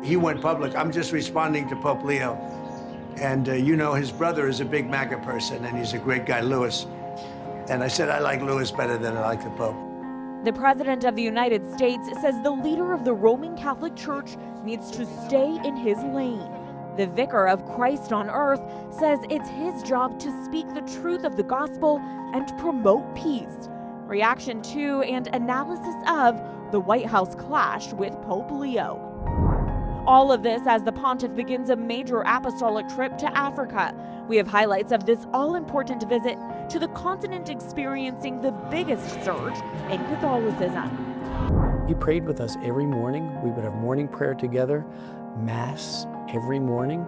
He went public. I'm just responding to Pope Leo. And you know, his brother is a big MAGA person, and he's a great guy, Louis. And I said I like Louis better than I like the Pope. The President of the United States says the leader of the Roman Catholic Church needs to stay in his lane. The Vicar of Christ on earth says it's his job to speak the truth of the gospel and promote peace. Reaction to and analysis of the White House clash with Pope Leo. All of this as the pontiff begins a major apostolic trip to Africa. We have highlights of this all-important visit to the continent experiencing the biggest surge in Catholicism. He prayed with us every morning. We would have morning prayer together, Mass every morning,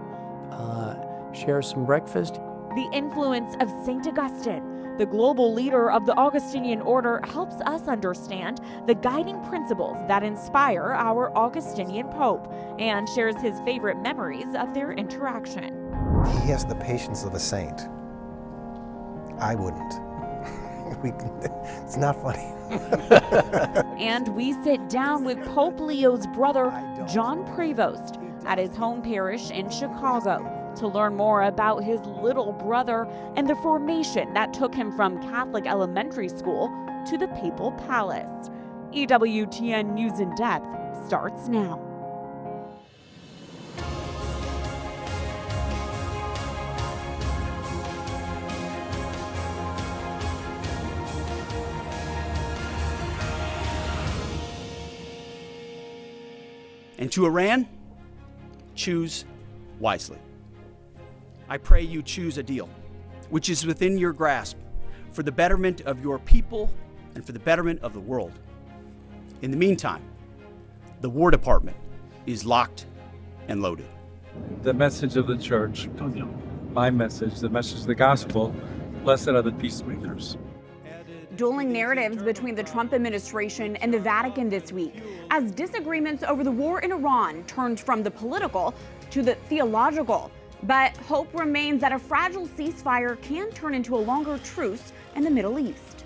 share some breakfast. The influence of St. Augustine, the global leader of the Augustinian order, helps us understand the guiding principles that inspire our Augustinian Pope and shares his favorite memories of their interaction. He has the patience of a saint. I wouldn't. It's not funny. And we sit down with Pope Leo's brother, John Prevost, at his home parish in Chicago to learn more about his little brother and the formation that took him from Catholic elementary school to the papal palace. EWTN News in Depth starts now. And to Iran, choose wisely. I pray you choose a deal which is within your grasp for the betterment of your people and for the betterment of the world. In the meantime, the War Department is locked and loaded. The message of the church, my message, the message of the gospel, blessed are the peacemakers. Dueling narratives between the Trump administration and the Vatican this week as disagreements over the war in Iran turned from the political to the theological. But hope remains that a fragile ceasefire can turn into a longer truce in the Middle East.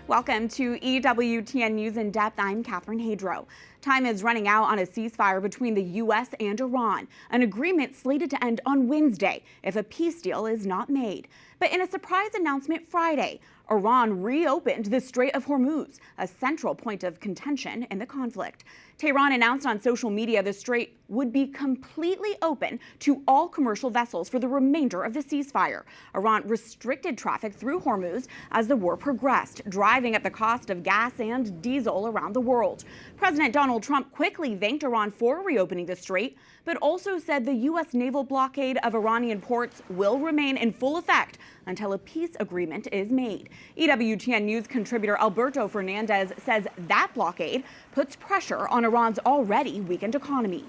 Welcome to EWTN News in Depth. I'm Catherine Hadro. Time is running out on a ceasefire between the U.S. and Iran, an agreement slated to end on Wednesday if a peace deal is not made. But in a surprise announcement Friday, Iran reopened the Strait of Hormuz, a central point of contention in the conflict. Tehran announced on social media the strait would be completely open to all commercial vessels for the remainder of the ceasefire. Iran restricted traffic through Hormuz as the war progressed, driving up the cost of gas and diesel around the world. President Donald Trump quickly thanked Iran for reopening the strait, but also said the U.S. naval blockade of Iranian ports will remain in full effect until a peace agreement is made. EWTN News contributor Alberto Fernandez says that blockade puts pressure on Iran's already weakened economy.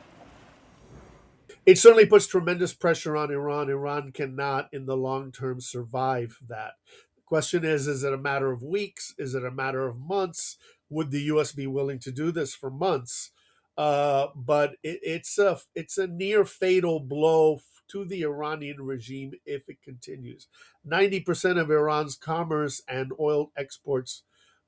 It certainly puts tremendous pressure on Iran. Iran cannot, in the long term, survive that. The question is it a matter of weeks? Is it a matter of months? Would the U.S. be willing to do this for months? But it's a near fatal blow to the Iranian regime if it continues. 90% of Iran's commerce and oil exports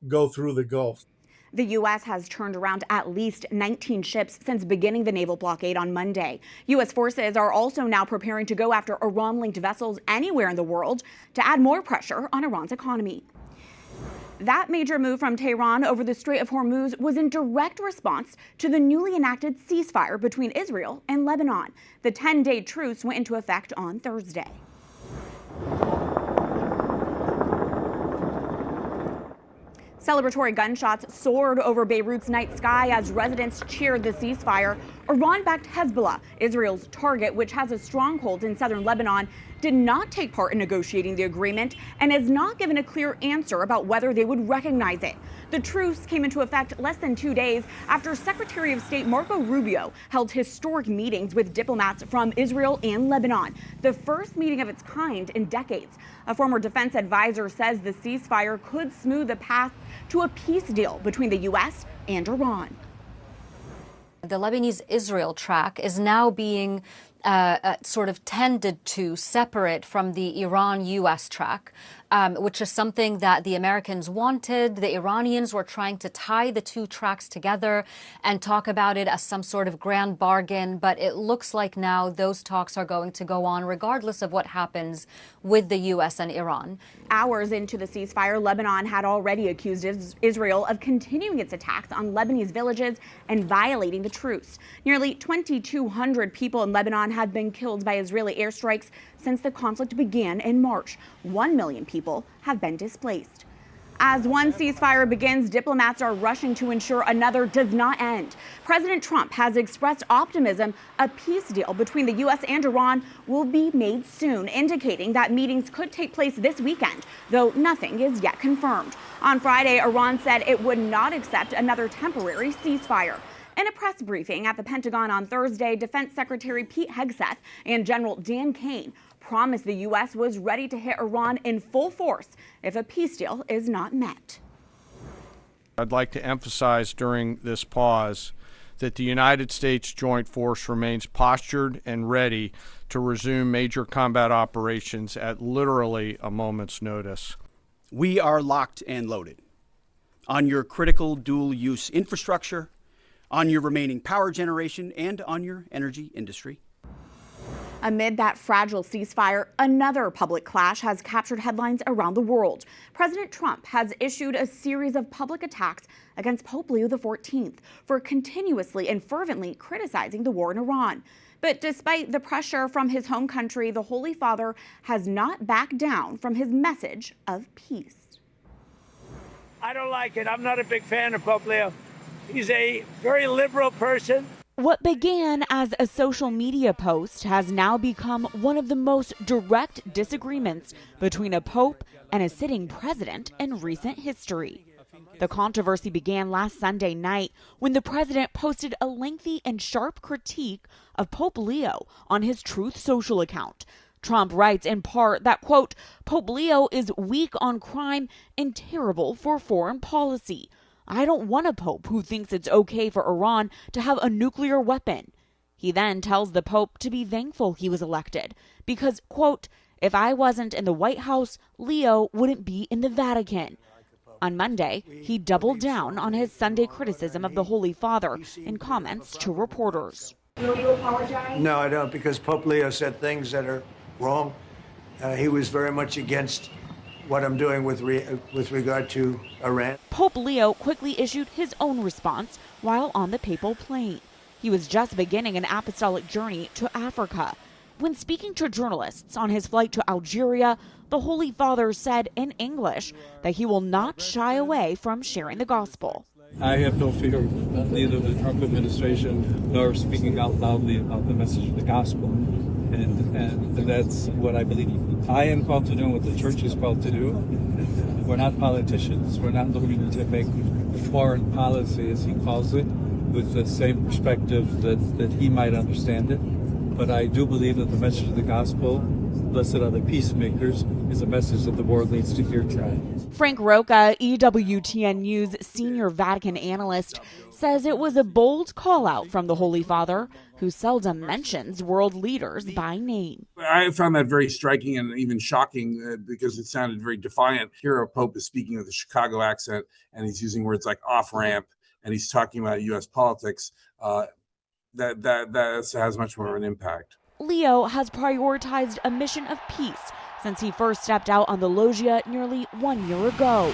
go through the Gulf. The U.S. has turned around at least 19 ships since beginning the naval blockade on Monday. U.S. forces are also now preparing to go after Iran-linked vessels anywhere in the world to add more pressure on Iran's economy. That major move from Tehran over the Strait of Hormuz was in direct response to the newly enacted ceasefire between Israel and Lebanon. The 10-day truce went into effect on Thursday. Celebratory gunshots soared over Beirut's night sky as residents cheered the ceasefire. Iran-backed Hezbollah, Israel's target, which has a stronghold in southern Lebanon, did not take part in negotiating the agreement and has not given a clear answer about whether they would recognize it. The truce came into effect less than 2 days after Secretary of State Marco Rubio held historic meetings with diplomats from Israel and Lebanon, the first meeting of its kind in decades. A former defense advisor says the ceasefire could smooth the path to a peace deal between the U.S. and Iran. The Lebanese-Israel track is now being sort of tended to separate from the Iran-U.S. track, which is something that the Americans wanted. The Iranians were trying to tie the two tracks together and talk about it as some sort of grand bargain. But it looks like now those talks are going to go on regardless of what happens with the U.S. and Iran. Hours into the ceasefire, Lebanon had already accused Israel of continuing its attacks on Lebanese villages and violating the truce. Nearly 2,200 people in Lebanon have been killed by Israeli airstrikes since the conflict began in March. 1 million people have been displaced. As one ceasefire begins, diplomats are rushing to ensure another does not end. President Trump has expressed optimism a peace deal between the U.S. and Iran will be made soon, indicating that meetings could take place this weekend, though nothing is yet confirmed. On Friday, Iran said it would not accept another temporary ceasefire. In a press briefing at the Pentagon on Thursday, Defense Secretary Pete Hegseth and General Dan Kane promised the U.S. was ready to hit Iran in full force if a peace deal is not met. I'd like to emphasize during this pause that the United States Joint Force remains postured and ready to resume major combat operations at literally a moment's notice. We are locked and loaded on your critical dual-use infrastructure, on your remaining power generation, and on your energy industry. Amid that fragile ceasefire, another public clash has captured headlines around the world. President Trump has issued a series of public attacks against Pope Leo XIV for continuously and fervently criticizing the war in Iran. But despite the pressure from his home country, the Holy Father has not backed down from his message of peace. I don't like it. I'm not a big fan of Pope Leo. He's a very liberal person. What began as a social media post has now become one of the most direct disagreements between a pope and a sitting president in recent history. The controversy began last Sunday night when the president posted a lengthy and sharp critique of Pope Leo on his Truth Social account. Trump writes in part that, quote, Pope Leo is weak on crime and terrible for foreign policy. I don't want a pope who thinks it's okay for Iran to have a nuclear weapon. He then tells the pope to be thankful he was elected because, quote, if I wasn't in the White House, Leo wouldn't be in the Vatican. On Monday, he doubled down on his Sunday criticism of the Holy Father in comments to reporters. Will you apologize? No, I don't, because Pope Leo said things that are wrong. He was very much against what I'm doing with regard to Iran. Pope Leo quickly issued his own response while on the papal plane. He was just beginning an apostolic journey to Africa. When speaking to journalists on his flight to Algeria, the Holy Father said in English that he will not shy away from sharing the gospel. I have no fear of neither the Trump administration nor speaking out loudly about the message of the gospel. And that's what I believe. I am called to do what the church is called to do. We're not politicians. We're not looking to make foreign policy, as he calls it, with the same perspective that he might understand it. But I do believe that the message of the gospel, blessed are the peacemakers, is a message that the world needs to hear today. Frank Roca, EWTN News senior Vatican analyst, says it was a bold call-out from the Holy Father, who seldom mentions world leaders by name. I found that very striking and even shocking because it sounded very defiant. Here, a pope is speaking with a Chicago accent, and he's using words like off-ramp, and he's talking about U.S. politics. That has much more of an impact. Leo has prioritized a mission of peace since he first stepped out on the loggia nearly 1 year ago.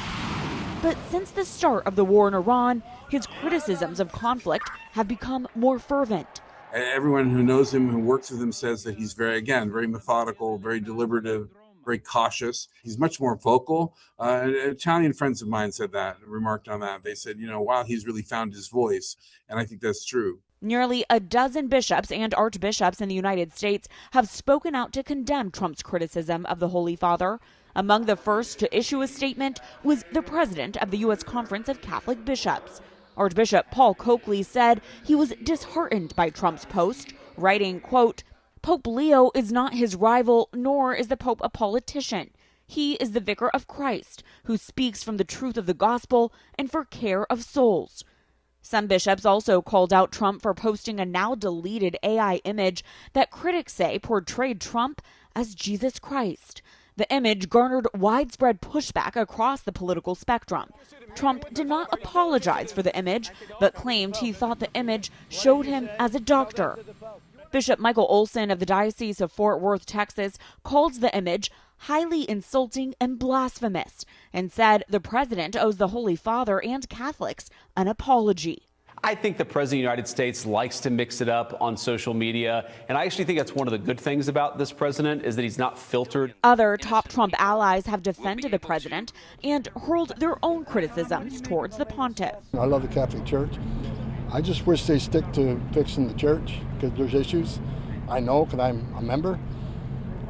But since the start of the war in Iran, his criticisms of conflict have become more fervent. Everyone who knows him, who works with him, says that he's very methodical, very deliberative, very cautious. He's much more vocal. Italian friends of mine remarked on that. They said, wow, he's really found his voice. And I think that's true. Nearly a dozen bishops and archbishops in the United States have spoken out to condemn Trump's criticism of the Holy Father. Among the first to issue a statement was the president of the U.S. Conference of Catholic Bishops. Archbishop Paul Coakley said he was disheartened by Trump's post, writing, quote, Pope Leo is not his rival, nor is the Pope a politician. He is the vicar of Christ, who speaks from the truth of the gospel and for care of souls. Some bishops also called out Trump for posting a now deleted AI image that critics say portrayed Trump as Jesus Christ. The image garnered widespread pushback across the political spectrum. Trump did not apologize for the image, but claimed he thought the image showed him as a doctor. Bishop Michael Olson of the Diocese of Fort Worth, Texas, called the image highly insulting and blasphemous and said the president owes the Holy Father and Catholics an apology. I think the President of the United States likes to mix it up on social media, and I actually think that's one of the good things about this president is that he's not filtered. Other top Trump allies have defended the president and hurled their own criticisms towards the pontiff. I love the Catholic Church. I just wish they stick to fixing the church because there's issues. I know because I'm a member.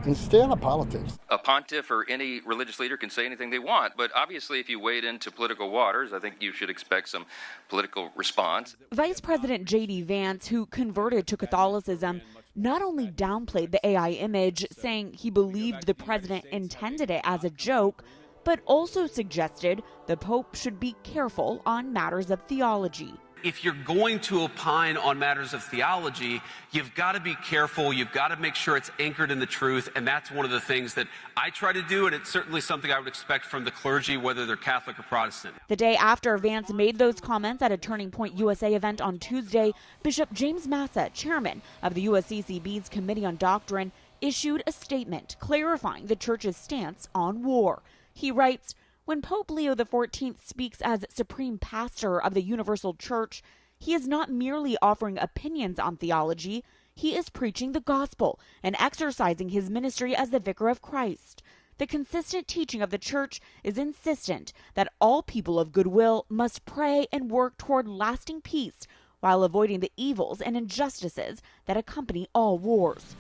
And stay out of politics. A pontiff or any religious leader can say anything they want, but obviously if you wade into political waters, I think you should expect some political response. Vice President J.D. Vance, who converted to Catholicism, not only downplayed the AI image, saying he believed the president intended it as a joke, but also suggested the Pope should be careful on matters of theology. If you're going to opine on matters of theology, you've got to be careful. You've got to make sure it's anchored in the truth. And that's one of the things that I try to do. And it's certainly something I would expect from the clergy, whether they're Catholic or Protestant. The day after Vance made those comments at a Turning Point USA event on Tuesday, Bishop James Massa, chairman of the USCCB's Committee on Doctrine, issued a statement clarifying the church's stance on war. He writes, "When Pope Leo XIV speaks as Supreme Pastor of the Universal Church, he is not merely offering opinions on theology, he is preaching the gospel and exercising his ministry as the Vicar of Christ. The consistent teaching of the Church is insistent that all people of goodwill must pray and work toward lasting peace while avoiding the evils and injustices that accompany all wars."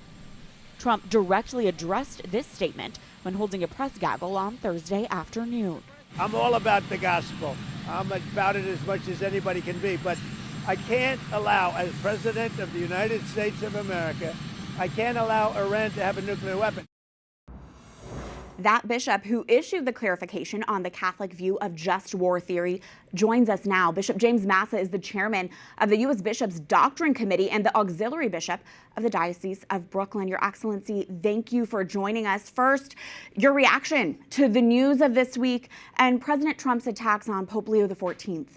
Trump directly addressed this statement when holding a press gaggle on Thursday afternoon. I'm all about the gospel. I'm about it as much as anybody can be, but I can't allow, as President of the United States of America, I can't allow Iran to have a nuclear weapon. That bishop who issued the clarification on the Catholic view of just war theory joins us now. Bishop James Massa is the chairman of the U.S. Bishops' Doctrine Committee and the auxiliary bishop of the Diocese of Brooklyn. Your Excellency, thank you for joining us. First, your reaction to the news of this week and President Trump's attacks on Pope Leo XIV.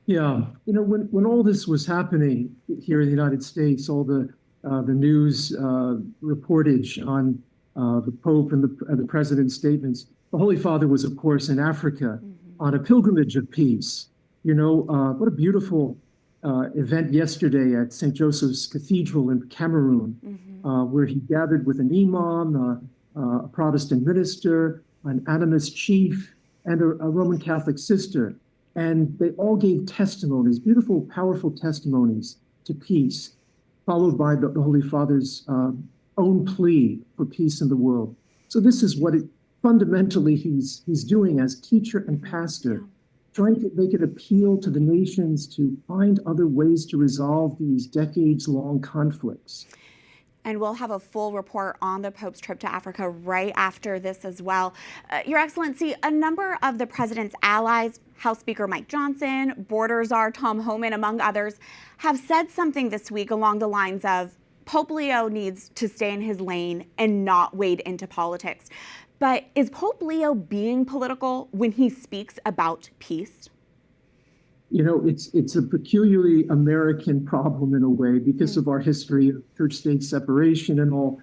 Yeah, when all this was happening here in the United States, all the news reportage on the Pope and the President's statements, the Holy Father was, of course, in Africa on a pilgrimage of peace. What a beautiful event yesterday at St. Joseph's Cathedral in Cameroon, where he gathered with an imam, a Protestant minister, an animist chief, and a Roman Catholic sister. And they all gave testimonies, beautiful, powerful testimonies to peace, followed by the Holy Father's own plea for peace in the world. So this is what fundamentally he's doing as teacher and pastor, trying to make an appeal to the nations to find other ways to resolve these decades-long conflicts. And we'll have a full report on the Pope's trip to Africa right after this as well. Your Excellency, a number of the president's allies, House Speaker Mike Johnson, border czar Tom Homan, among others, have said something this week along the lines of Pope Leo needs to stay in his lane and not wade into politics. But is Pope Leo being political when he speaks about peace? It's a peculiarly American problem in a way because of our history of church-state separation and all.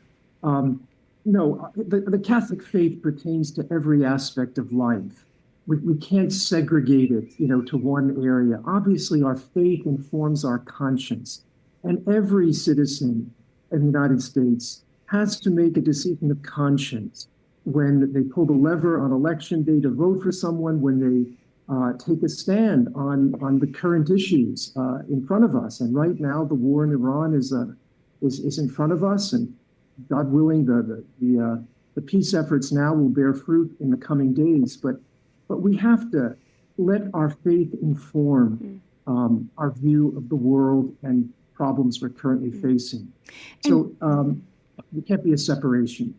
The Catholic faith pertains to every aspect of life. We can't segregate it, to one area. Obviously, our faith informs our conscience. And every citizen in the United States has to make a decision of conscience when they pull the lever on election day to vote for someone, when they take a stand on the current issues in front of us. And right now, the war in Iran is in front of us, and God willing, the peace efforts now will bear fruit in the coming days. But we have to let our faith inform our view of the world and problems we're currently facing. So can't be a separation.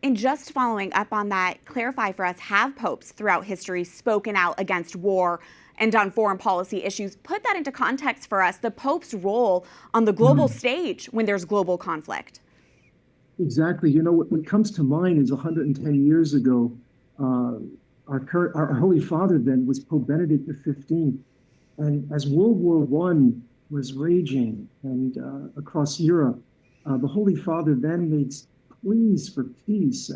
And just following up on that, clarify for us, have popes throughout history spoken out against war and on foreign policy issues? Put that into context for us, the Pope's role on the global stage when there's global conflict. Exactly. You know, what comes to mind is 110 years ago, our Holy Father then was Pope Benedict XV. And as World War I was raging and across Europe, the Holy Father then made pleas for peace.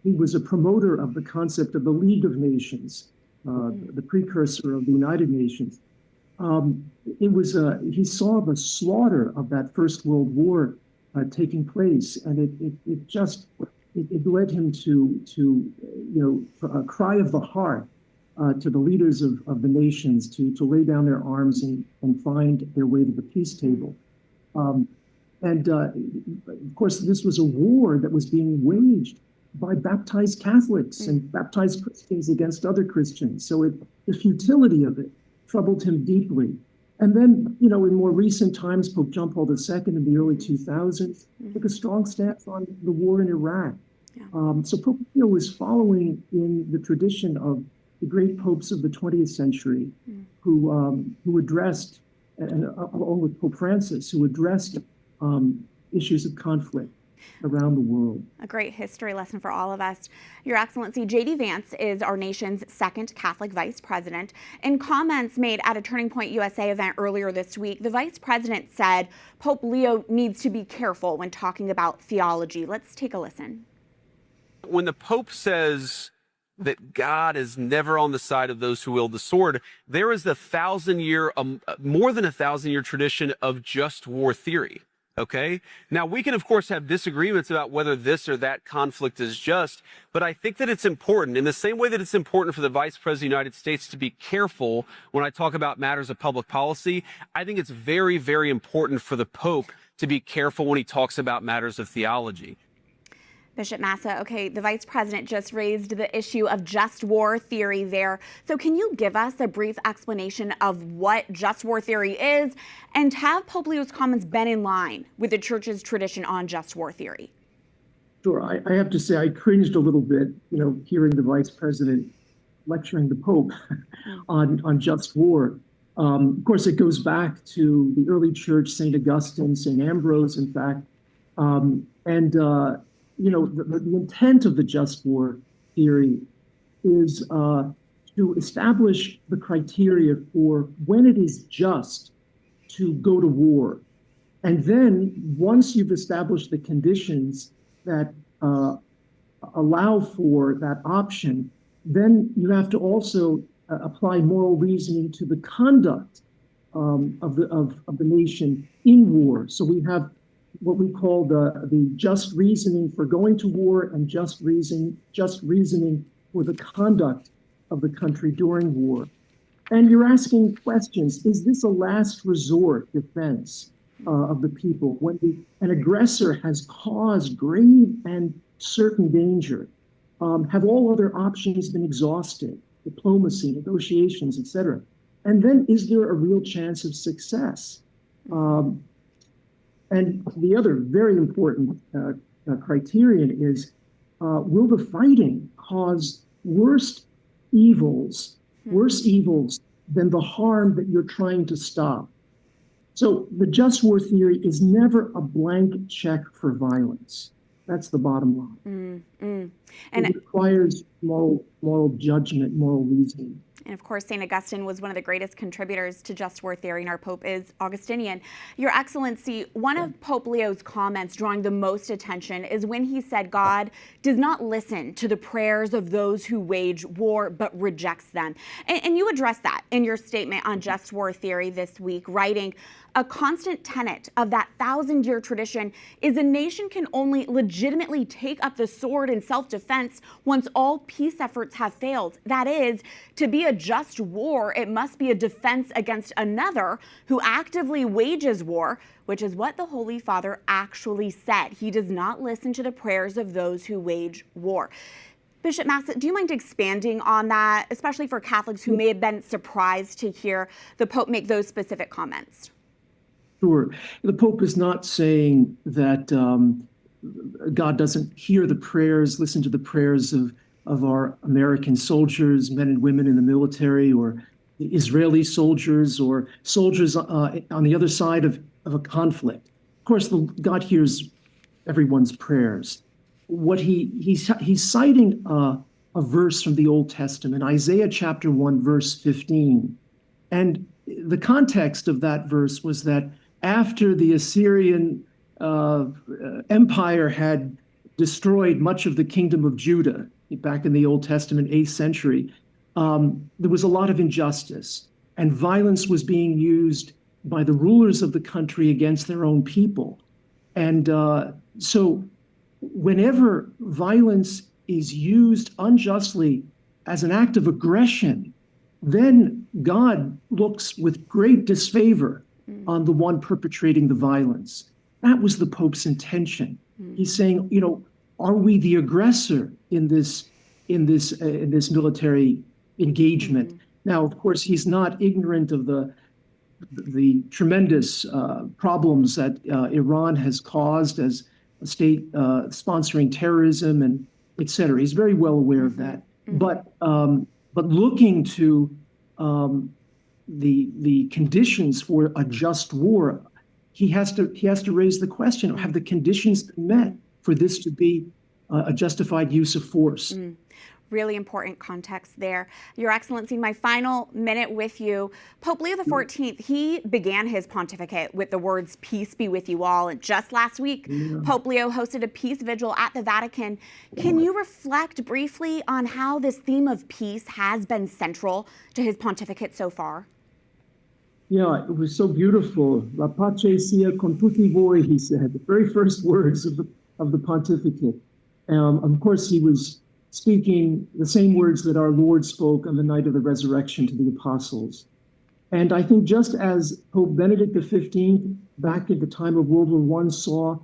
He was a promoter of the concept of the League of Nations, the precursor of the United Nations. He saw the slaughter of that First World War taking place, and it led him to a cry of the heart to the leaders of the nations to lay down their arms and find their way to the peace table. Of course, this was a war that was being waged by baptized Catholics and baptized Christians against other Christians. So the futility of it troubled him deeply. And then, in more recent times, Pope John Paul II in the early 2000s took a strong stance on the war in Iraq. So Pope Leo was following in the tradition of the great popes of the 20th century who addressed, and along with Pope Francis, who addressed issues of conflict around the world. A great history lesson for all of us. Your Excellency, J.D. Vance is our nation's second Catholic vice president. In comments made at a Turning Point USA event earlier this week, the vice president said Pope Leo needs to be careful when talking about theology. Let's take a listen. When the Pope says that God is never on the side of those who wield the sword, there is more than a 1,000-year tradition of just war theory. Okay. Now, we can, of course, have disagreements about whether this or that conflict is just, but I think that it's important, in the same way that it's important for the Vice President of the United States to be careful when I talk about matters of public policy. I think it's very, very important for the Pope to be careful when he talks about matters of theology. Bishop Massa, okay, the vice president just raised the issue of just war theory there. So can you give us a brief explanation of what just war theory is, and have Pope Leo's comments been in line with the church's tradition on just war theory? Sure. I have to say I cringed a little bit, hearing the vice president lecturing the Pope on just war. Of course, it goes back to the early church, St. Augustine, St. Ambrose, in fact, the intent of the just war theory is to establish the criteria for when it is just to go to war. And then once you've established the conditions that allow for that option, then you have to also apply moral reasoning to the conduct of the nation in war. So we have what we call the just reasoning for going to war and just reasoning for the conduct of the country during war. And you're asking questions. Is this a last resort defense of the people when an aggressor has caused grave and certain danger? Have all other options been exhausted? Diplomacy, negotiations, etc. And then is there a real chance of success? And the other very important criterion is, will the fighting cause worse evils than the harm that you're trying to stop? So the just war theory is never a blank check for violence. That's the bottom line. And it requires moral judgment, moral reasoning. And of course, St. Augustine was one of the greatest contributors to just war theory, and our Pope is Augustinian. Your Excellency, one of Pope Leo's comments drawing the most attention is when he said God does not listen to the prayers of those who wage war, but rejects them. And you addressed that in your statement on just war theory this week, writing, a constant tenet of that 1,000-year tradition is a nation can only legitimately take up the sword in self-defense once all peace efforts have failed. That is, to be a just war, it must be a defense against another who actively wages war, which is what the Holy Father actually said. He does not listen to the prayers of those who wage war. Bishop Massa, do you mind expanding on that, especially for Catholics who may have been surprised to hear the Pope make those specific comments? Sure. The Pope is not saying that God doesn't hear the prayers, listen to the prayers of our American soldiers, men and women in the military, or the Israeli soldiers, or soldiers on the other side of a conflict. Of course, God hears everyone's prayers. What he's citing a verse from the Old Testament, Isaiah chapter 1, verse 15. And the context of that verse was that after the Assyrian Empire had destroyed much of the kingdom of Judah back in the Old Testament, 8th century, there was a lot of injustice, and violence was being used by the rulers of the country against their own people. And so whenever violence is used unjustly as an act of aggression, then God looks with great disfavor on the one perpetrating the violence. That was the Pope's intention. He's saying, are we the aggressor in this military engagement? Now, of course, he's not ignorant of the tremendous problems that Iran has caused as a state sponsoring terrorism and et cetera. He's very well aware of that. But looking to the conditions for a just war, he has to raise the question: have the conditions been met for this to be a justified use of force? Really important context there. Your Excellency, my final minute with you. Pope Leo XIV, he began his pontificate with the words, "Peace be with you all." And just last week, Pope Leo hosted a peace vigil at the Vatican. Can you reflect briefly on how this theme of peace has been central to his pontificate so far? Yeah, it was so beautiful. La pace sia con tutti voi, he said, the very first words of the pontificate. Of course, he was speaking the same words that our Lord spoke on the night of the resurrection to the apostles. And I think just as Pope Benedict XV, back at the time of World War I, saw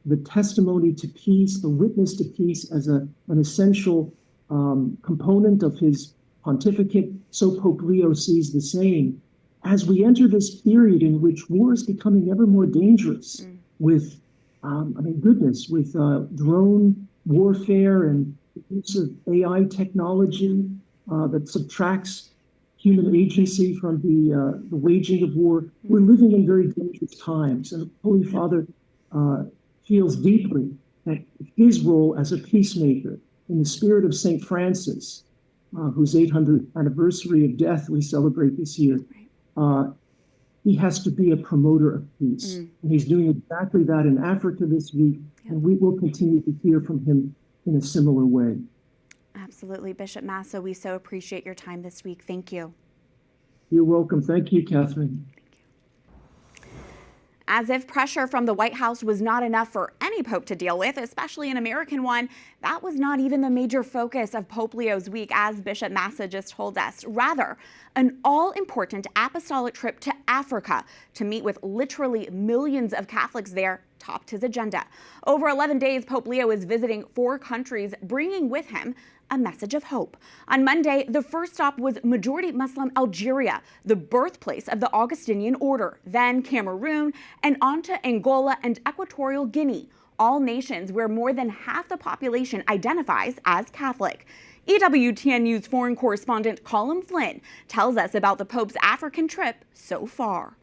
the testimony to peace, the witness to peace as an essential component of his pontificate, so Pope Leo sees the same. As we enter this period in which war is becoming ever more dangerous with, with drone warfare and the use of AI technology that subtracts human agency from the waging of war, we're living in very dangerous times. And the Holy Father feels deeply that his role as a peacemaker, in the spirit of St. Francis, whose 800th anniversary of death we celebrate this year, he has to be a promoter of peace. And he's doing exactly that in Africa this week, and we will continue to hear from him in a similar way. Absolutely. Bishop Massa, we so appreciate your time this week. Thank you. You're welcome. Thank you, Catherine. As if pressure from the White House was not enough for any pope to deal with, especially an American one, that was not even the major focus of Pope Leo's week, as Bishop Massa just told us. Rather, an all-important apostolic trip to Africa to meet with literally millions of Catholics there topped his agenda. Over 11 days, Pope Leo is visiting 4 countries, bringing with him a message of hope. On Monday, the first stop was majority Muslim Algeria, the birthplace of the Augustinian order, then Cameroon, and on to Angola and Equatorial Guinea, all nations where more than half the population identifies as Catholic. EWTN News foreign correspondent Colin Flynn tells us about the Pope's African trip so far.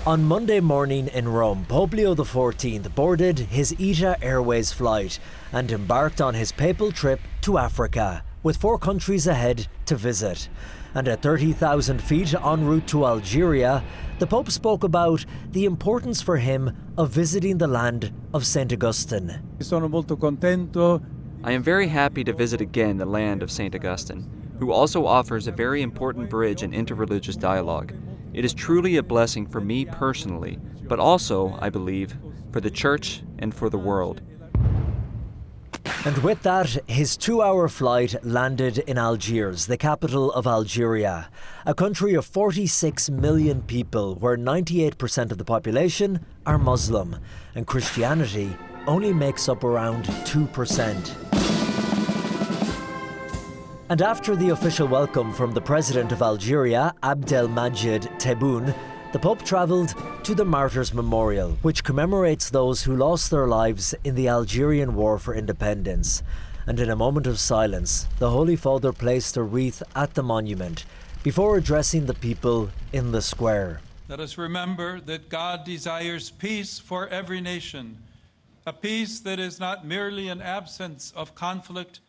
On Monday morning in Rome, Pope Leo XIV boarded his ETA Airways flight and embarked on his papal trip to Africa, with 4 countries ahead to visit. And at 30,000 feet en route to Algeria, the Pope spoke about the importance for him of visiting the land of St. Augustine. I am very happy to visit again the land of St. Augustine, who also offers a very important bridge in interreligious dialogue. It is truly a blessing for me personally, but also, I believe, for the Church and for the world. And with that, his 2-hour flight landed in Algiers, the capital of Algeria, a country of 46 million people where 98% of the population are Muslim, and Christianity only makes up around 2%. And after the official welcome from the president of Algeria, Abdelmadjid Tebboune, The Pope travelled to the Martyrs' Memorial, which commemorates those who lost their lives in the Algerian War for Independence. And in a moment of silence, the Holy Father placed a wreath at the monument before addressing the people in the square. Let us remember that God desires peace for every nation, a peace that is not merely an absence of conflict,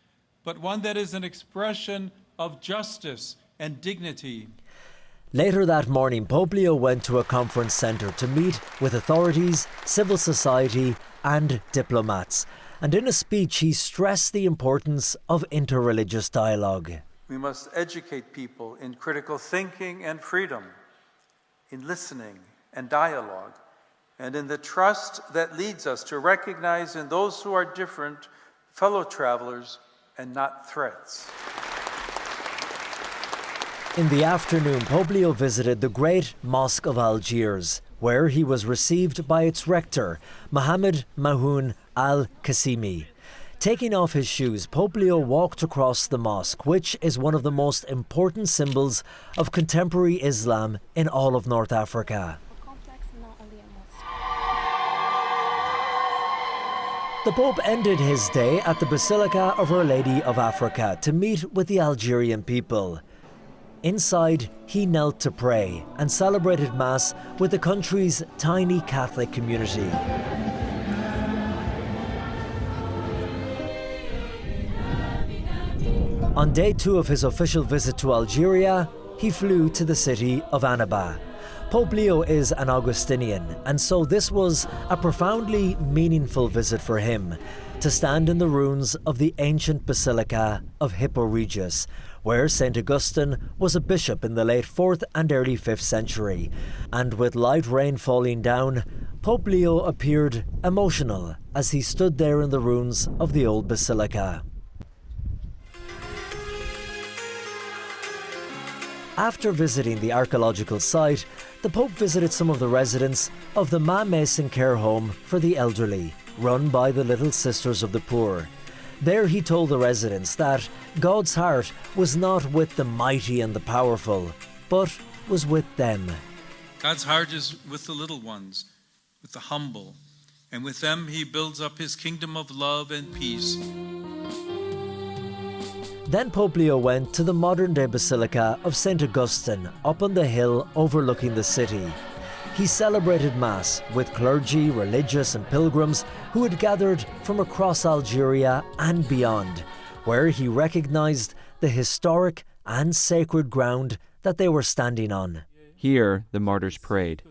but one that is an expression of justice and dignity. Later that morning, Pope Leo went to a conference centre to meet with authorities, civil society and diplomats. And in a speech, he stressed the importance of interreligious dialogue. We must educate people in critical thinking and freedom, in listening and dialogue, and in the trust that leads us to recognize in those who are different fellow travelers and not threats. In the afternoon, Pope Leo visited the Great Mosque of Algiers, where he was received by its rector, Mohammed Mahoun al-Qasimi. Taking off his shoes, Pope Leo walked across the mosque, which is one of the most important symbols of contemporary Islam in all of North Africa. The Pope ended his day at the Basilica of Our Lady of Africa to meet with the Algerian people. Inside, he knelt to pray and celebrated Mass with the country's tiny Catholic community. On day 2 of his official visit to Algeria, he flew to the city of Annaba. Pope Leo is an Augustinian, and so this was a profoundly meaningful visit for him, to stand in the ruins of the ancient Basilica of Hippo Regius, where St. Augustine was a bishop in the late 4th and early 5th century. And with light rain falling down, Pope Leo appeared emotional as he stood there in the ruins of the old basilica. After visiting the archaeological site, the Pope visited some of the residents of the Ma Mason Care Home for the Elderly, run by the Little Sisters of the Poor. There he told the residents that God's heart was not with the mighty and the powerful, but was with them. God's heart is with the little ones, with the humble, and with them he builds up his kingdom of love and peace. Then Pope Leo went to the modern-day Basilica of St. Augustine up on the hill overlooking the city. He celebrated Mass with clergy, religious and pilgrims who had gathered from across Algeria and beyond, where he recognized the historic and sacred ground that they were standing on. Here the martyrs prayed.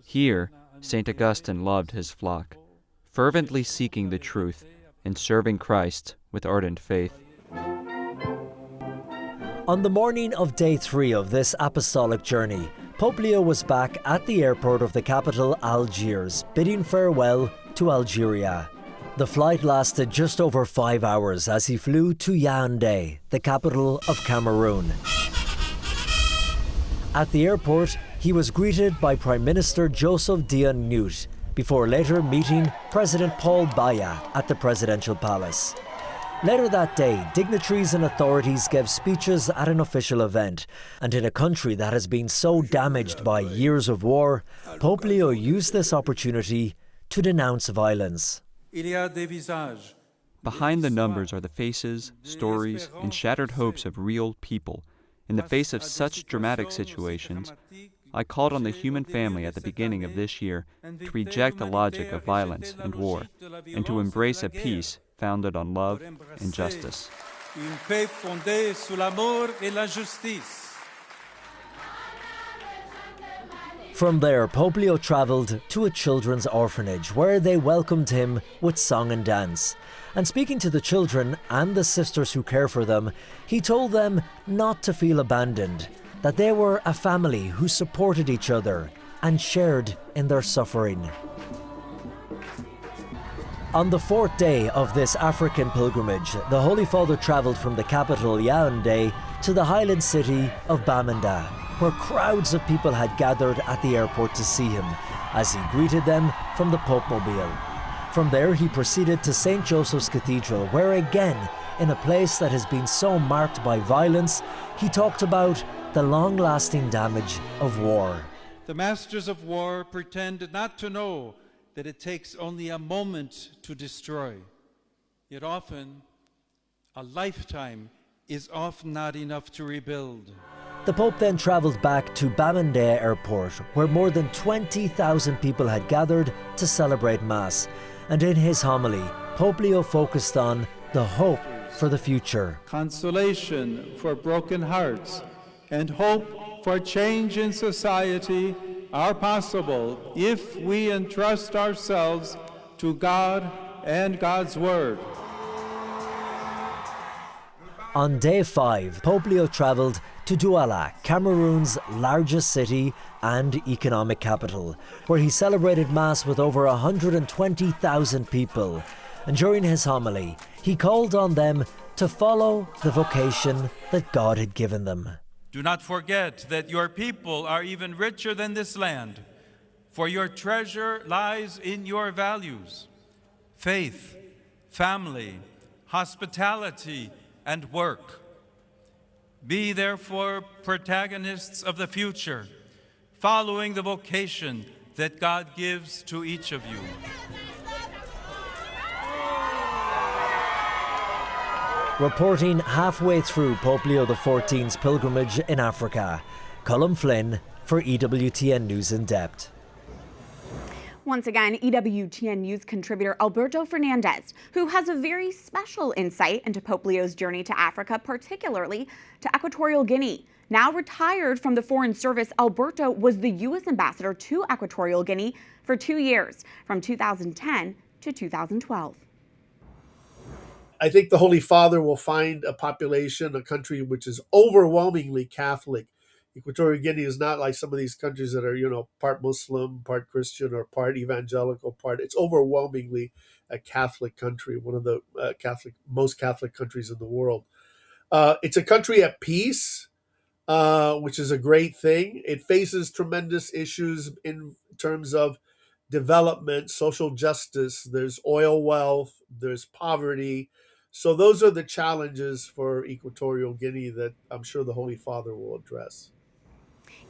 Here St. Augustine loved his flock, fervently seeking the truth and serving Christ with ardent faith. On the morning of day 3 of this apostolic journey, Pope Leo was back at the airport of the capital, Algiers, bidding farewell to Algeria. The flight lasted just over 5 hours as he flew to Yaoundé, the capital of Cameroon. At the airport, he was greeted by Prime Minister Joseph Dion Nut, before later meeting President Paul Biya at the presidential palace. Later that day, dignitaries and authorities gave speeches at an official event, and in a country that has been so damaged by years of war, Pope Leo used this opportunity to denounce violence. Behind the numbers are the faces, stories, and shattered hopes of real people. In the face of such dramatic situations, I called on the human family at the beginning of this year to reject the logic of violence and war, and to embrace a peace founded on love and justice. From there, Pope Leo travelled to a children's orphanage where they welcomed him with song and dance. And speaking to the children and the sisters who care for them, he told them not to feel abandoned, that they were a family who supported each other and shared in their suffering. On the 4th day of this African pilgrimage, the Holy Father travelled from the capital Yaoundé to the highland city of Bamenda, where crowds of people had gathered at the airport to see him, as he greeted them from the Pope Mobile. From there he proceeded to St. Joseph's Cathedral, where again, in a place that has been so marked by violence, he talked about the long-lasting damage of war. The masters of war pretend not to know that it takes only a moment to destroy. Yet often, a lifetime is often not enough to rebuild. The Pope then travelled back to Bamenda Airport, where more than 20,000 people had gathered to celebrate Mass. And in his homily, Pope Leo focused on the hope for the future. Consolation for broken hearts and hope for change in society are possible if we entrust ourselves to God and God's Word. On day 5, Pope Leo travelled to Douala, Cameroon's largest city and economic capital, where he celebrated Mass with over 120,000 people. And during his homily, he called on them to follow the vocation that God had given them. Do not forget that your people are even richer than this land, for your treasure lies in your values: faith, family, hospitality, and work. Be therefore protagonists of the future, following the vocation that God gives to each of you. Reporting halfway through Pope Leo XIV's pilgrimage in Africa, Colm Flynn for EWTN News in Depth. Once again, EWTN News contributor Alberto Fernandez, who has a very special insight into Pope Leo's journey to Africa, particularly to Equatorial Guinea. Now retired from the Foreign Service, Alberto was the U.S. ambassador to Equatorial Guinea for 2 years, from 2010 to 2012. I think the Holy Father will find a population, a country which is overwhelmingly Catholic. Equatorial Guinea is not like some of these countries that are, part Muslim, part Christian, or part evangelical, it's overwhelmingly a Catholic country, one of the most Catholic countries in the world. It's a country at peace, which is a great thing. It faces tremendous issues in terms of development, social justice. There's oil wealth, there's poverty. So those are the challenges for Equatorial Guinea that I'm sure the Holy Father will address.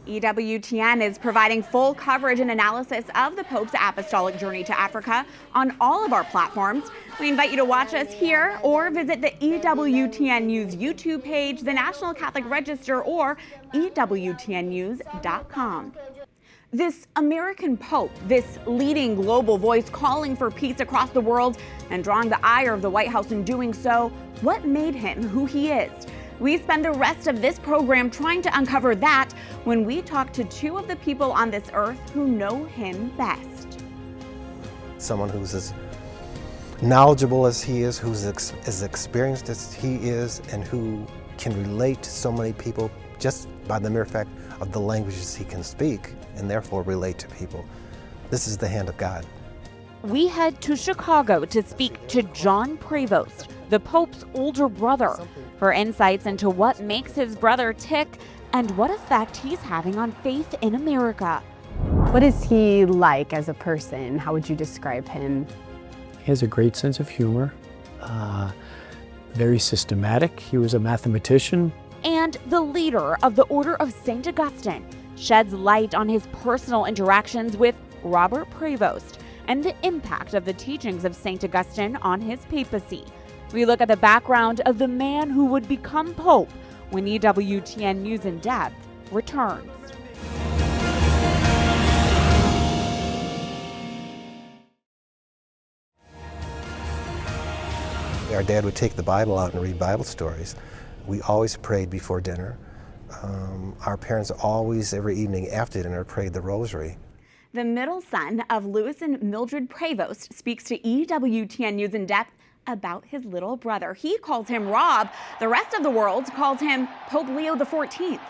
EWTN is providing full coverage and analysis of the Pope's apostolic journey to Africa on all of our platforms. We invite you to watch us here or visit the EWTN News YouTube page, the National Catholic Register, or EWTNnews.com. This American Pope, this leading global voice calling for peace across the world and drawing the ire of the White House in doing so, what made him who he is? We spend the rest of this program trying to uncover that when we talk to two of the people on this earth who know him best. Someone who's as knowledgeable as he is, who's as experienced as he is, and who can relate to so many people just by the mere fact of the languages he can speak, and therefore relate to people. This is the hand of God. We head to Chicago to speak to John Prevost, the Pope's older brother, for insights into what makes his brother tick and what effect he's having on faith in America. What is he like as a person? How would you describe him? He has a great sense of humor, very systematic. He was a mathematician. And the leader of the Order of St. Augustine sheds light on his personal interactions with Robert Prevost and the impact of the teachings of St. Augustine on his papacy. We look at the background of the man who would become Pope when EWTN News in Depth returns. Our dad would take the Bible out and read Bible stories. We always prayed before dinner. Our parents always, every evening after dinner, prayed the rosary. The middle son of Louis and Mildred Prevost speaks to EWTN News in Depth about his little brother. He calls him Rob. The rest of the world calls him Pope Leo XIV.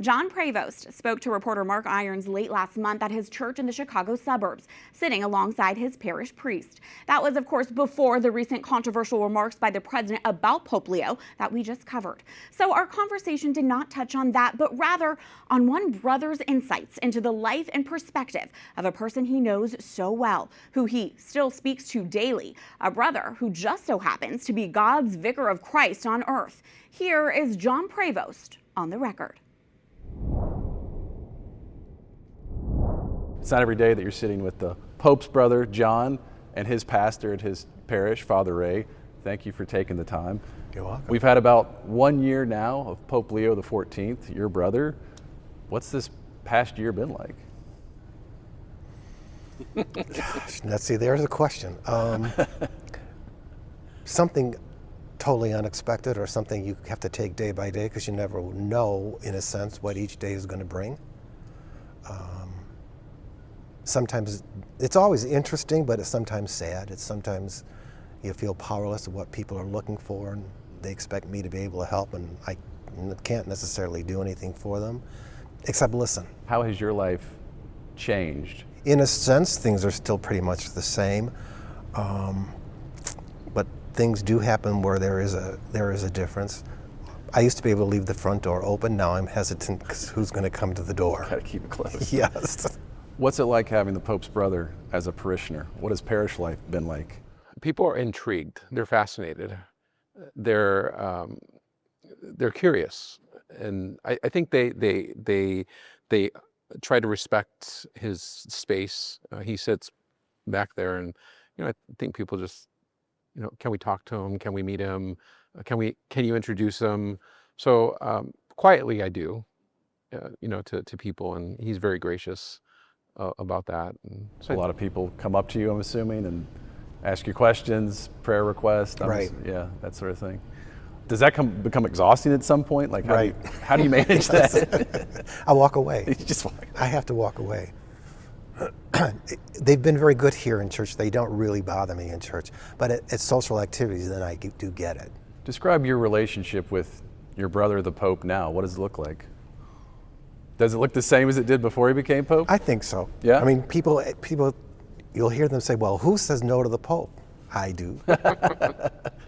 John Prevost spoke to reporter Mark Irons late last month at his church in the Chicago suburbs, sitting alongside his parish priest. That was, of course, before the recent controversial remarks by the president about Pope Leo that we just covered. So our conversation did not touch on that, but rather on one brother's insights into the life and perspective of a person he knows so well, who he still speaks to daily, a brother who just so happens to be God's vicar of Christ on earth. Here is John Prevost on the record. It's not every day that you're sitting with the Pope's brother, John, and his pastor at his parish, Father Ray. Thank you for taking the time. You're welcome. We've had about 1 year now of Pope Leo XIV, your brother. What's this past year been like? Gosh, let's see, there's a question. Something totally unexpected, or something you have to take day by day, because you never know, in a sense, what each day is going to bring. Sometimes it's always interesting, but it's sometimes sad. It's sometimes you feel powerless of what people are looking for, and they expect me to be able to help, and I can't necessarily do anything for them except listen. How has your life changed? In a sense, things are still pretty much the same, but things do happen where there is a difference. I used to be able to leave the front door open. Now I'm hesitant because who's going to come to the door? Got to keep it closed. Yes. What's it like having the Pope's brother as a parishioner? What has parish life been like? People are intrigued. They're fascinated. They're curious, and I think they try to respect his space. He sits back there, and I think people just, can we talk to him? Can we meet him? Can you introduce him? So quietly, I do, to people, and he's very gracious about that. And so a lot of people come up to you, I'm assuming, and ask you questions, prayer requests, right? Yeah, that sort of thing. Does that become exhausting at some point? Like, right. How do you manage that? I walk away. You just walk. I have to walk away. They've been very good here in church. They don't really bother me in church. But at social activities, then I do get it. Describe your relationship with your brother, the Pope, now. What does it look like? Does it look the same as it did before he became Pope? I think so. Yeah? I mean, people, you'll hear them say, well, who says no to the Pope? I do.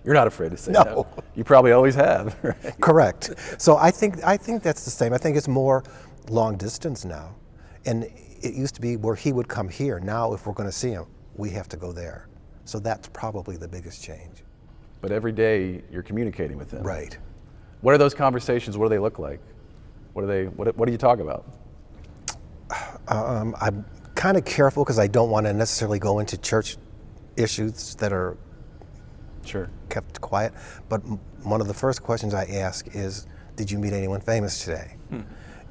You're not afraid to say no. No. You probably always have, right? Correct. So I think that's the same. I think it's more long distance now. And it used to be where he would come here. Now, if we're going to see him, we have to go there. So that's probably the biggest change. But every day you're communicating with him. Right. What are those conversations? What do they look like? What do you talk about? I'm kind of careful because I don't want to necessarily go into church issues that are kept quiet. But one of the first questions I ask is, did you meet anyone famous today?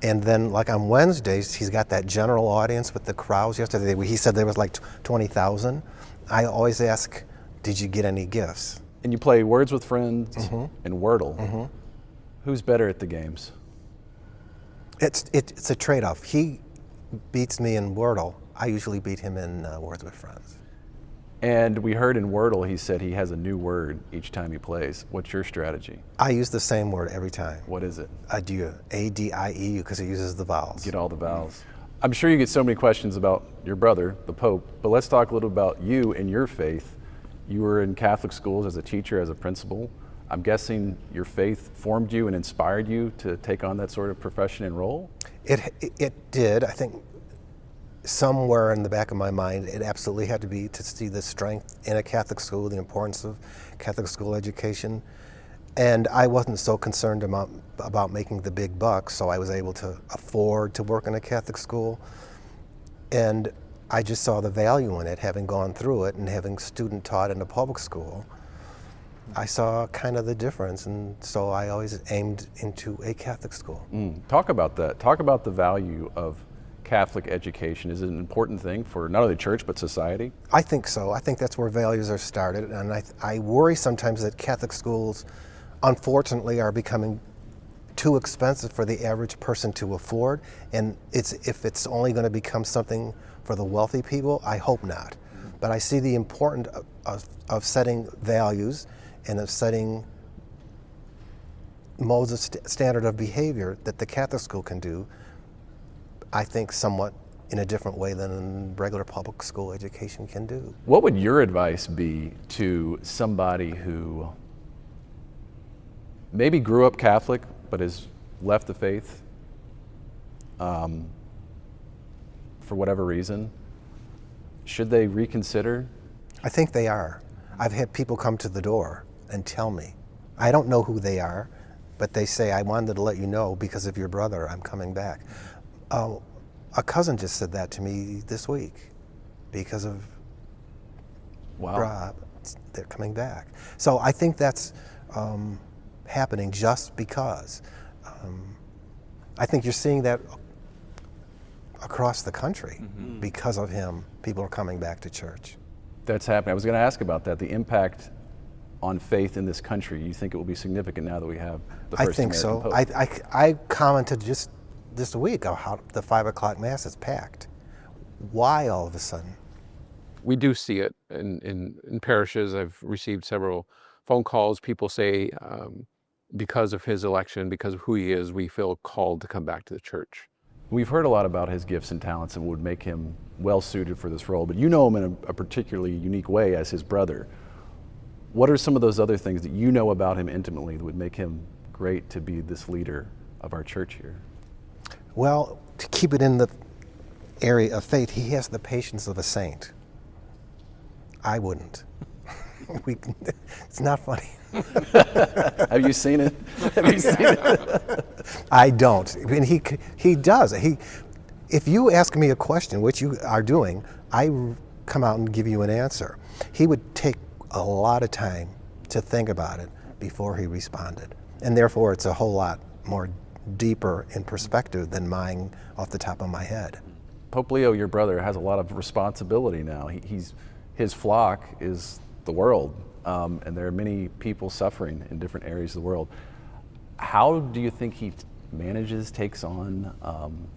And then, like on Wednesdays, he's got that general audience with the crowds. Yesterday, he said there was like 20,000. I always ask, did you get any gifts? And you play Words with Friends and Wordle. Who's better at the games? It's a trade-off. He beats me in Wordle. I usually beat him in Words with Friends. And we heard in Wordle, he said he has a new word each time he plays. What's your strategy? I use the same word every time. What is it? Adieu. A-D-I-E-U, because it uses the vowels. Get all the vowels. I'm sure you get so many questions about your brother, the Pope, but let's talk a little about you and your faith. You were in Catholic schools as a teacher, as a principal. I'm guessing your faith formed you and inspired you to take on that sort of profession and role? It did. I think somewhere in the back of my mind, it absolutely had to be to see the strength in a Catholic school, the importance of Catholic school education. And I wasn't so concerned about making the big bucks, so I was able to afford to work in a Catholic school. And I just saw the value in it, having gone through it and having student taught in a public school. I saw kind of the difference, and so I always aimed into a Catholic school. Talk about that. Talk about the value of Catholic education. Is it an important thing for not only the church, but society? I think so. I think that's where values are started, and I worry sometimes that Catholic schools, unfortunately, are becoming too expensive for the average person to afford, and if it's only going to become something for the wealthy people, I hope not. But I see the importance of setting values and of setting modes of standard of behavior that the Catholic school can do, I think somewhat in a different way than regular public school education can do. What would your advice be to somebody who maybe grew up Catholic but has left the faith for whatever reason? Should they reconsider? I think they are. I've had people come to the door and tell me. I don't know who they are, but they say, I wanted to let you know because of your brother, I'm coming back. A cousin just said that to me this week because of Rob. They're coming back. So I think that's happening just because. I think you're seeing that across the country. Because of him, people are coming back to church. That's happening. I was going to ask about that, the impact on faith in this country. You think it will be significant now that we have the first American Pope? I think so. I commented just this week on how the 5 o'clock Mass is packed. Why all of a sudden? We do see it in parishes. I've received several phone calls. People say because of his election, because of who he is, we feel called to come back to the church. We've heard a lot about his gifts and talents and would make him well suited for this role, but you know him in a particularly unique way as his brother. What are some of those other things that you know about him intimately that would make him great to be this leader of our church here? Well, to keep it in the area of faith, he has the patience of a saint. I wouldn't. It's not funny. Have you seen it? Have you seen it? I don't. I mean, he does. If you ask me a question, which you are doing, I come out and give you an answer. He would take a lot of time to think about it before he responded, and therefore it's a whole lot more deeper in perspective than mine off the top of my head. Pope Leo, your brother, has a lot of responsibility now. His flock is the world, and there are many people suffering in different areas of the world. How do you think he takes on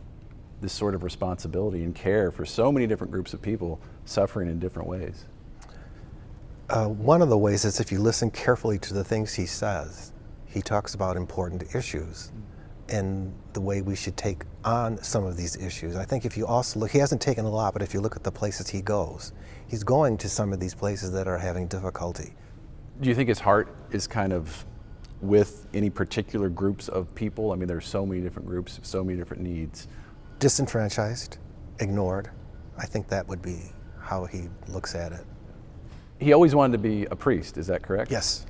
this sort of responsibility and care for so many different groups of people suffering in different ways? One of the ways is if you listen carefully to the things he says, he talks about important issues and the way we should take on some of these issues. I think if you also look, he hasn't taken a lot, but if you look at the places he goes, he's going to some of these places that are having difficulty. Do you think his heart is kind of with any particular groups of people? I mean, there's so many different groups, so many different needs. Disenfranchised, ignored. I think that would be how he looks at it. He always wanted to be a priest, is that correct? Yes.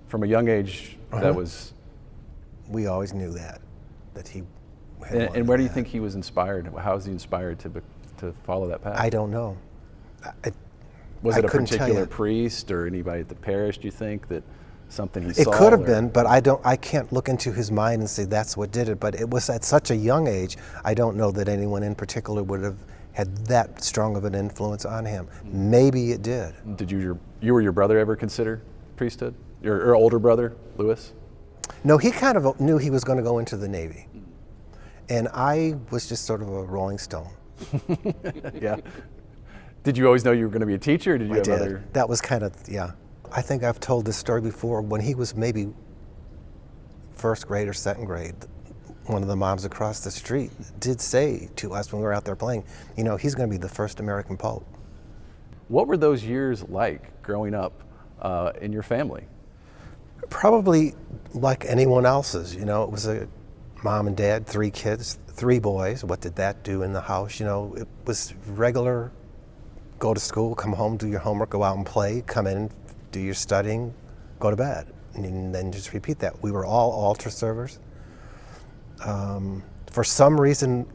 From a young age, that was... We always knew that he And where do you think he was inspired? How was he inspired to follow that path? I don't know. Was it a particular priest or anybody at the parish, do you think, that something he saw? It could have been, but I can't look into his mind and say that's what did it. But it was at such a young age, I don't know that anyone in particular would have had that strong of an influence on him. Maybe it did. Did you or your brother ever consider priesthood? Your older brother, Louis? No, he kind of knew he was going to go into the Navy. And I was just sort of a rolling stone. Yeah. Did you always know you were going to be a teacher, or did you have other? That was kind of, yeah. I think I've told this story before. When he was maybe first grade or second grade, one of the moms across the street did say to us when we were out there playing, you know, he's going to be the first American Pope. What were those years like growing up in your family? Probably like anyone else's. You know, it was a mom and dad, 3 kids, 3 boys. What did that do in the house? You know, it was regular. Go to school, come home, do your homework, go out and play, come in, do your studying, go to bed, and then just repeat that. We were all altar servers. For some reason,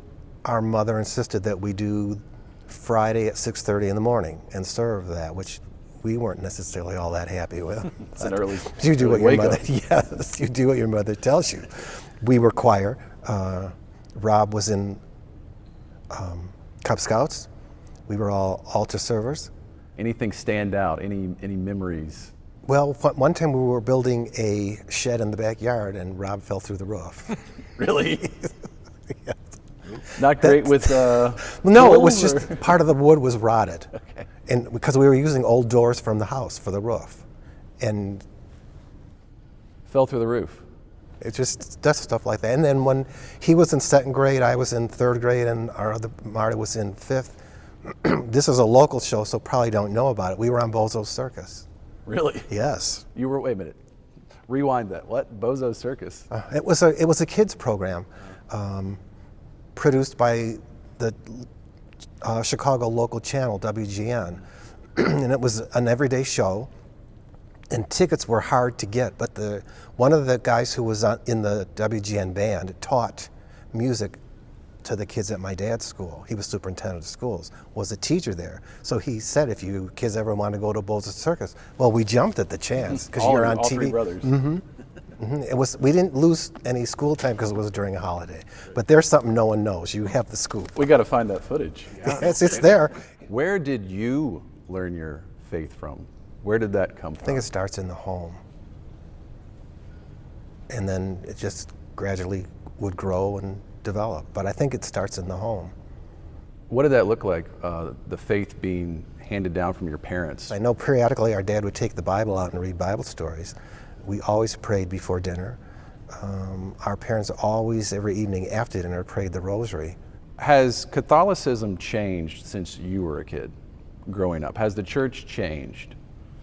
our mother insisted that we do Friday at 6:30 in the morning and serve that, which we weren't necessarily all that happy with. It's an early you do what your mother, up. yes, you do what your mother tells you. We were choir. Rob was in Cub Scouts. We were all altar servers. Anything stand out? Any memories? Well, one time we were building a shed in the backyard and Rob fell through the roof. Really? Yes. Not great with no, it was just part of the wood was rotted. Okay. And because we were using old doors from the house for the roof. And fell through the roof. It's just stuff like that. And then when he was in 2nd grade, I was in 3rd grade, and our other Marta was in 5th. This is a local show, so probably don't know about it. We were on Bozo's Circus. Really? Yes. You were, wait a minute. Rewind that. What? Bozo's Circus? It was a kids program produced by the Chicago local channel, WGN. And it was an everyday show. And tickets were hard to get, but one of the guys who was in the WGN band taught music to the kids at my dad's school. He was superintendent of schools, was a teacher there. So he said, if you kids ever want to go to Boza Circus, well, we jumped at the chance because you're on all TV. Three brothers. It was. We didn't lose any school time because it was during a holiday. But there's something no one knows. You have the scoop. We got to find that footage. It's there. Where did you learn your faith from? Where did that come from? I think it starts in the home. And then it just gradually would grow and develop. But I think it starts in the home. What did that look like, the faith being handed down from your parents? I know periodically our dad would take the Bible out and read Bible stories. We always prayed before dinner. Our parents always, every evening after dinner, prayed the rosary. Has Catholicism changed since you were a kid growing up? Has the church changed?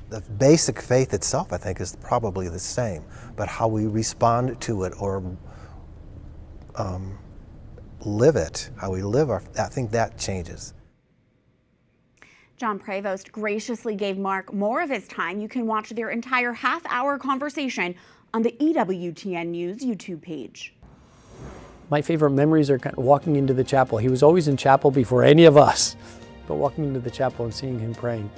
The basic faith itself, I think, is probably the same, but how we respond to it or live it, how we live, I think that changes. John Prevost graciously gave Mark more of his time. You can watch their entire half-hour conversation on the EWTN News YouTube page. My favorite memories are kind of walking into the chapel. He was always in chapel before any of us, but walking into the chapel and seeing him praying.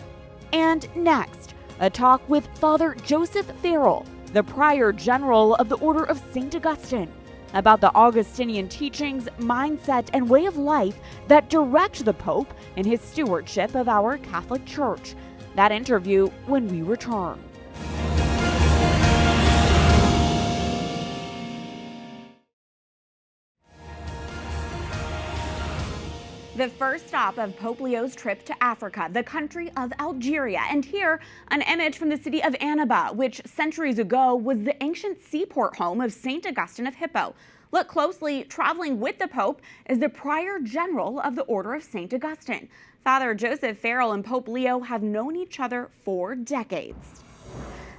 And next, a talk with Father Joseph Farrell, the Prior General of the Order of St. Augustine, about the Augustinian teachings, mindset, and way of life that direct the Pope in his stewardship of our Catholic Church. That interview when we return. The first stop of Pope Leo's trip to Africa, the country of Algeria. And here, an image from the city of Annaba, which centuries ago was the ancient seaport home of St. Augustine of Hippo. Look closely, traveling with the Pope is the Prior General of the Order of St. Augustine. Father Joseph Farrell and Pope Leo have known each other for decades.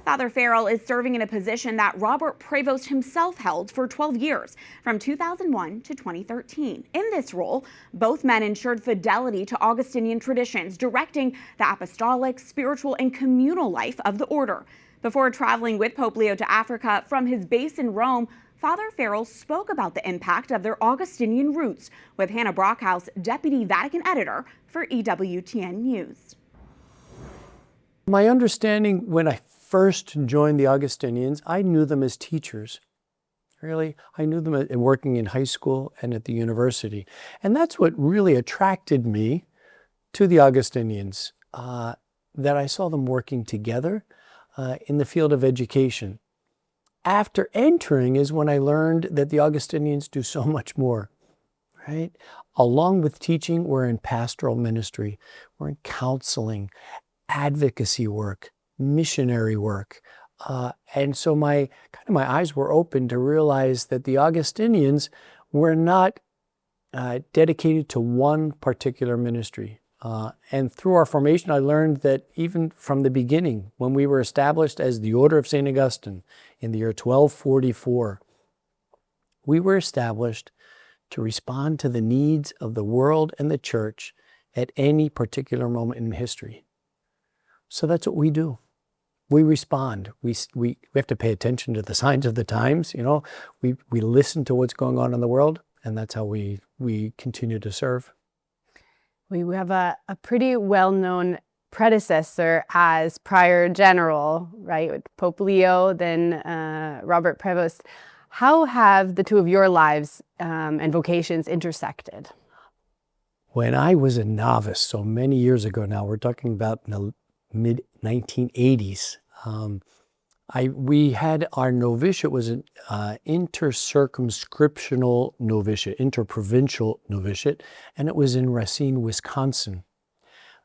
Father Farrell is serving in a position that Robert Prevost himself held for 12 years, from 2001 to 2013. In this role, both men ensured fidelity to Augustinian traditions, directing the apostolic, spiritual, and communal life of the order. Before traveling with Pope Leo to Africa from his base in Rome, Father Farrell spoke about the impact of their Augustinian roots with Hannah Brockhaus, Deputy Vatican Editor for EWTN News. My understanding when I first joined the Augustinians, I knew them as teachers. Really, I knew them working in high school and at the university. And that's what really attracted me to the Augustinians, that I saw them working together in the field of education. After entering is when I learned that the Augustinians do so much more, right? Along with teaching, we're in pastoral ministry, we're in counseling, advocacy work, missionary work. And so my eyes were open to realize that the Augustinians were not dedicated to one particular ministry. And through our formation, I learned that even from the beginning, when we were established as the Order of St. Augustine in the year 1244, we were established to respond to the needs of the world and the church at any particular moment in history. So that's what we do. We respond. We have to pay attention to the signs of the times. You know, we listen to what's going on in the world, and that's how we continue to serve. We have a pretty well-known predecessor as Prior General, right? With Pope Leo, then Robert Prevost. How have the two of your lives and vocations intersected? When I was a novice, so many years ago now, we're talking about in the mid-1980s, we had our novitiate was an inter-circumscriptional novitiate, interprovincial novitiate, and it was in Racine, Wisconsin,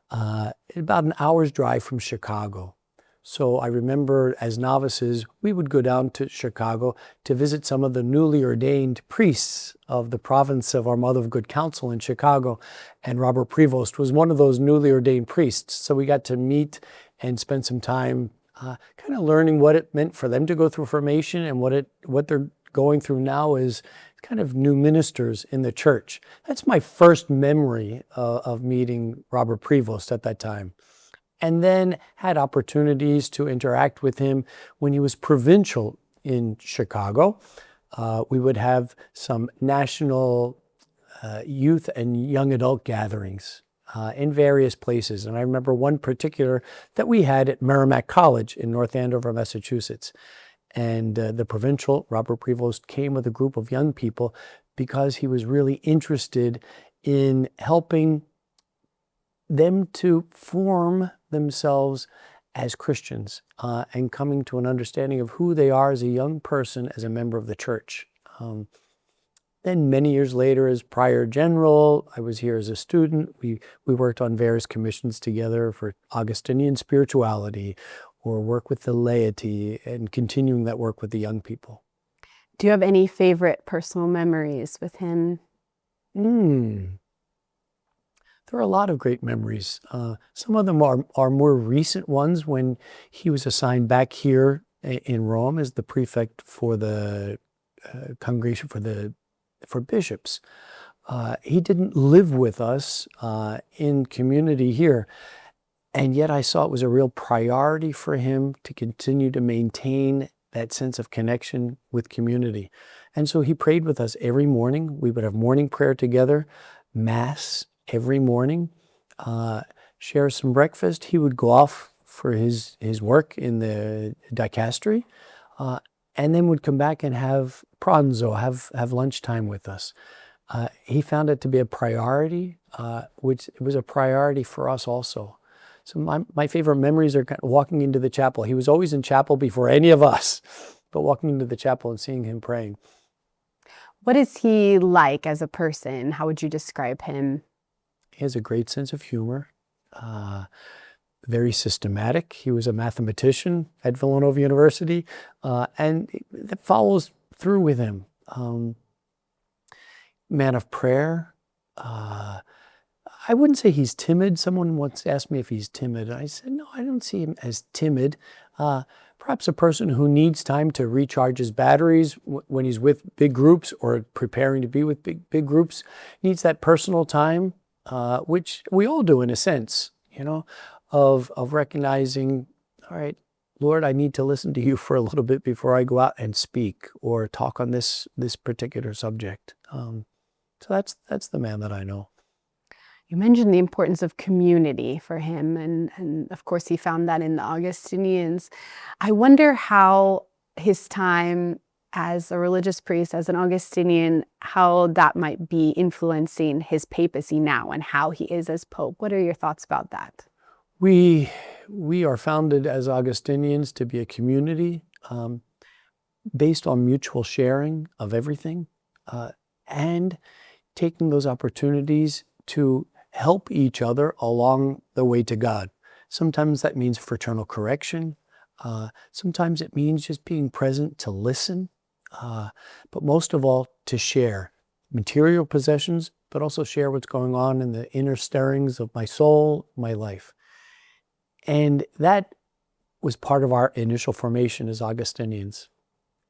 about an hour's drive from Chicago. So I remember as novices, we would go down to Chicago to visit some of the newly ordained priests of the province of Our Mother of Good Counsel in Chicago, and Robert Prevost was one of those newly ordained priests. So we got to meet and spend some time kind of learning what it meant for them to go through formation and what they're going through now is kind of new ministers in the church. That's my first memory of meeting Robert Prevost at that time. And then had opportunities to interact with him when he was provincial in Chicago. We would have some national youth and young adult gatherings in various places. And I remember one particular that we had at Merrimack College in North Andover, Massachusetts. And the provincial, Robert Prevost, came with a group of young people because he was really interested in helping them to form themselves as Christians and coming to an understanding of who they are as a young person, as a member of the church. Then many years later, as prior general, I was here as a student. We worked on various commissions together for Augustinian spirituality or work with the laity and continuing that work with the young people. Do you have any favorite personal memories with him? There are a lot of great memories. Some of them are more recent ones when he was assigned back here in Rome as the prefect for the congregation for bishops. He didn't live with us in community here, and yet I saw it was a real priority for him to continue to maintain that sense of connection with community. And so he prayed with us every morning. We would have morning prayer together, Mass every morning, share some breakfast. He would go off for his work in the dicastery, and then would come back and have pranzo, have lunchtime with us. He found it to be a priority, which was a priority for us also. So my favorite memories are kind of walking into the chapel. He was always in chapel before any of us, but walking into the chapel and seeing him praying. What is he like as a person? How would you describe him? He has a great sense of humor, very systematic. He was a mathematician at Villanova University, and that follows through with him. Man of prayer. I wouldn't say he's timid. Someone once asked me if he's timid. I said, no, I don't see him as timid. Perhaps a person who needs time to recharge his batteries when he's with big groups or preparing to be with big groups, needs that personal time, which we all do in a sense, of recognizing, all right, Lord, I need to listen to you for a little bit before I go out and speak or talk on this particular subject. So that's the man that I know. You mentioned the importance of community for him, and of course he found that in the Augustinians. I wonder how his time as a religious priest, as an Augustinian, how that might be influencing his papacy now and how he is as Pope. What are your thoughts about that? We are founded as Augustinians to be a community based on mutual sharing of everything and taking those opportunities to help each other along the way to God. Sometimes that means fraternal correction. Sometimes it means just being present to listen, but most of all, to share material possessions, but also share what's going on in the inner stirrings of my soul, my life. And that was part of our initial formation as Augustinians.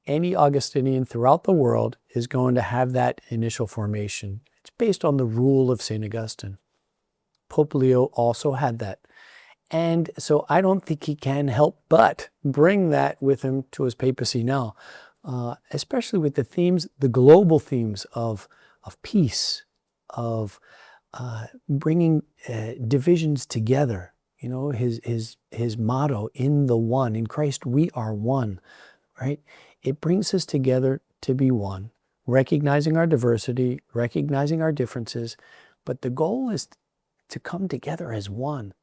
Any Augustinian throughout the world is going to have that initial formation. It's based on the rule of St. Augustine. Pope Leo also had that. And so I don't think he can help but bring that with him to his papacy now, especially with the themes, the global themes of peace, of bringing divisions together. His motto, in the one, in Christ we are one, right? It brings us together to be one, recognizing our diversity, recognizing our differences, but the goal is to come together as one.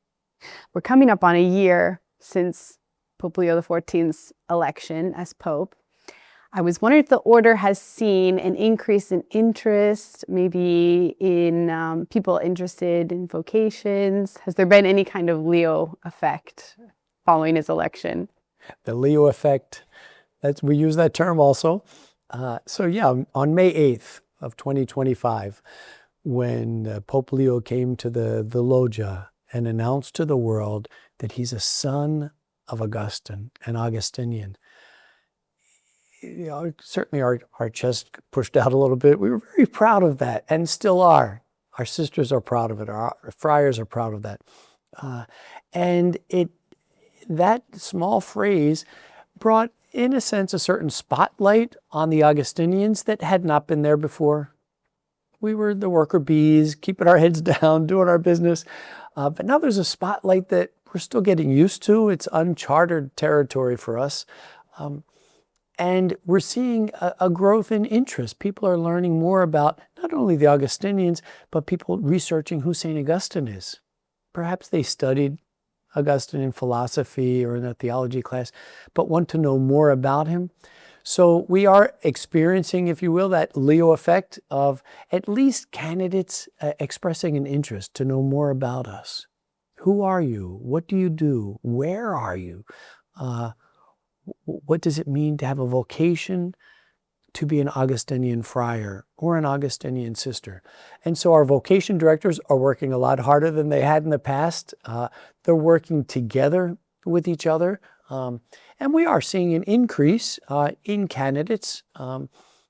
We're coming up on a year since Pope Leo XIV's election as Pope. I was wondering if the order has seen an increase in interest, maybe in people interested in vocations. Has there been any kind of Leo effect following his election? The Leo effect, we use that term also. So yeah, on May 8th of 2025, when Pope Leo came to the loggia and announced to the world that he's a son of Augustine, an Augustinian, certainly our chest pushed out a little bit. We were very proud of that and still are. Our sisters are proud of it. Our friars are proud of that. And that small phrase brought, in a sense, a certain spotlight on the Augustinians that had not been there before. we were the worker bees, keeping our heads down, doing our business. But now there's a spotlight that we're still getting used to. It's uncharted territory for us. And we're seeing a growth in interest. People are learning more about not only the Augustinians, but people researching who St. Augustine is. Perhaps they studied Augustine in philosophy or in a theology class, but want to know more about him. So we are experiencing, if you will, that Leo effect of at least candidates expressing an interest to know more about us. Who are you? What do you do? Where are you? What does it mean to have a vocation to be an Augustinian friar or an Augustinian sister? And so our vocation directors are working a lot harder than they had in the past. They're working together with each other. And we are seeing an increase in candidates,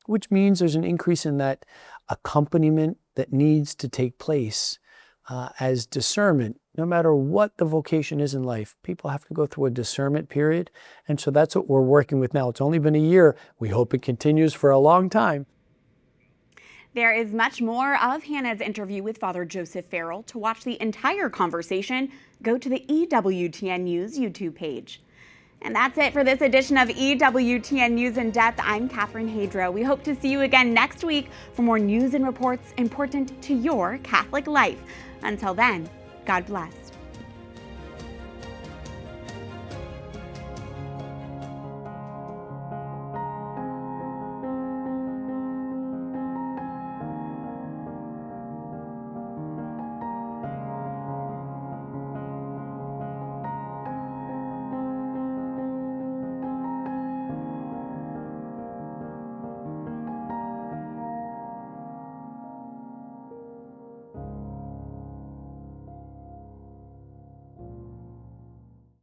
which means there's an increase in that accompaniment that needs to take place as discernment. No matter what the vocation is in life, people have to go through a discernment period. And so that's what we're working with now. It's only been a year. We hope it continues for a long time. There is much more of Hannah's interview with Father Joseph Farrell. To watch the entire conversation, go to the EWTN News YouTube page. And that's it for this edition of EWTN News in Depth. I'm Catherine Hadro. We hope to see you again next week for more news and reports important to your Catholic life. Until then, God bless.